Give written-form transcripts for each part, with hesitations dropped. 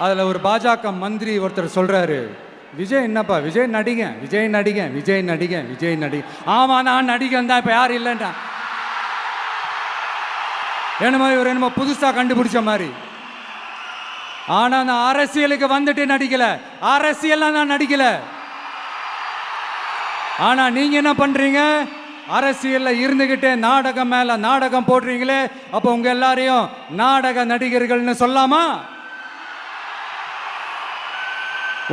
அதில் ஒரு பாஜக மந்திரி ஒருத்தர் சொல்கிறாரு, விஜய் என்னப்பா விஜய் நடிங்க, விஜய் நடிங்க, விஜய் நடிங்க, விஜய் நடிங்க. ஆமாம் நான் நடிகன் தான், இப்போ யாரும் இல்லைன்ட்டான். என்னமோ இவர் என்னமோ புதுசாக கண்டுபிடிச்ச மாதிரி. ஆனால் நான் அரசியலுக்கு வந்துட்டு நடிக்கல, அரசியல்லாம் நான் நடிக்கல. ஆனால் நீங்கள் என்ன பண்ணுறீங்க, அரசியலில் இருந்துக்கிட்டே நாடகம் மேலே நாடகம் போடுறீங்களே, அப்போ உங்கள் எல்லாரையும் நாடக நடிகர்கள்னு சொல்லாமா?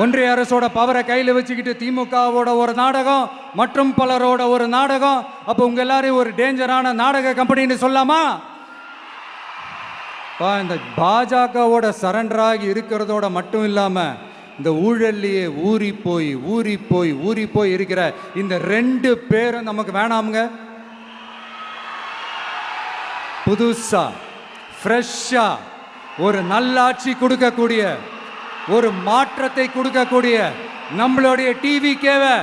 ஒன்றிய அரசோட பவரை கையில் வச்சுக்கிட்டு திமுகவோட ஒரு நாடகம் மற்றும் பலரோட ஒரு நாடகம், அப்போ உங்கள் எல்லாரையும் ஒரு டேஞ்சரான நாடக கம்பெனின்னு சொல்லாமா? இந்த பாஜகவோட சரண்டராகி இருக்கிறதோட மட்டும் இல்லாமல் இந்த ஊழல்லையே ஊறி போய் இருக்கிற இந்த 2 பேரும் நமக்கு வேணாமுங்க. புதுசா ஃப்ரெஷ்ஷா ஒரு நல்லாட்சி கொடுக்கக்கூடிய, ஒரு மாற்றத்தை கொடுக்கக்கூடிய நம்மளுடைய டிவிகேவை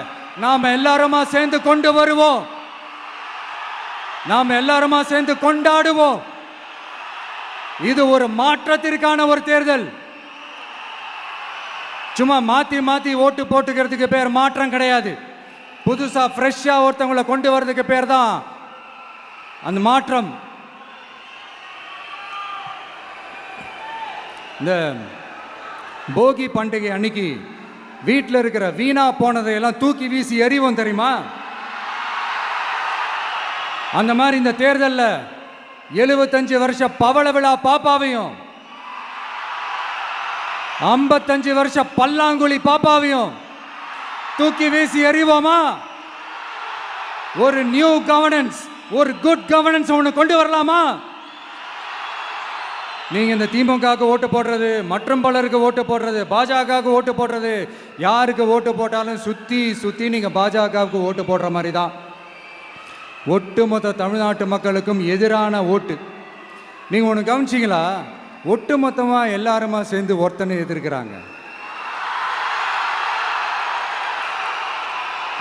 நாம் எல்லாருமா சேர்ந்து கொண்டு வருவோம், நாம் எல்லாருமா சேர்ந்து கொண்டாடுவோம். இது ஒரு மாற்றத்திற்கான ஒரு தேர்தல். சும்மா மாத்தி ஓட்டு போட்டுக்கிறதுக்கு பேர் மாற்றம் கிடையாது. புதுசா ஃப்ரெஷ்ஷா ஒருத்தவங்களை கொண்டு வர்றதுக்கு பேர் தான் அந்த மாற்றம். இந்த போகி பண்டிகை அன்னைக்கு வீட்டில் இருக்கிற வீணா போனதையெல்லாம் தூக்கி வீசி எறிவோம் தெரியுமா? அந்த மாதிரி இந்த தேர்தலில் 75 வருஷ பவள விழா பாப்பாவையும் 55 வருஷ பல்லாங்குழி பாப்பாவையும் தூக்கி வீசி எறிவோமா? ஒரு நியூ கவர்னன்ஸ், ஒரு குட் கவர்னன்ஸ் ஒன்று கொண்டு வரலாமா? நீங்க இந்த திமுகவுக்கு ஓட்டு போடுறது, மற்றும் பலருக்கு ஓட்டு போடுறது, பாஜகவுக்கு ஓட்டு போடுறது, யாருக்கு ஓட்டு போட்டாலும் சுத்தி நீங்க பாஜகவுக்கு ஓட்டு போடுற மாதிரி தான். ஒட்டுமொத்த தமிழ்நாட்டு மக்களுக்கும் எதிரான ஓட்டு. நீங்க ஒன்று கவனிச்சிங்களா? ஒட்டுமொத்தமாக எல்லாருமா சேர்ந்து ஒருத்தனை எதிர்க்கிறாங்க.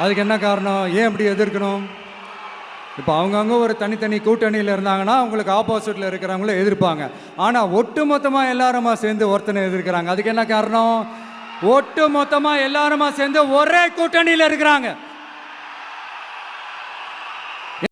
அதுக்கு என்ன காரணம்? ஏன் அப்படி எதிர்க்கணும்? இப்போ அவங்கவுங்க ஒரு தனித்தனி கூட்டணியில் இருந்தாங்கன்னா அவங்களுக்கு ஆப்போசிட்டில் இருக்கிறவங்கள எதிர்ப்பாங்க. ஆனால் ஒட்டுமொத்தமாக எல்லாருமா சேர்ந்து ஒருத்தனை எதிர்க்கிறாங்க. அதுக்கு என்ன காரணம்? ஒட்டுமொத்தமாக எல்லாருமா சேர்ந்து ஒரே கூட்டணியில் இருக்கிறாங்க.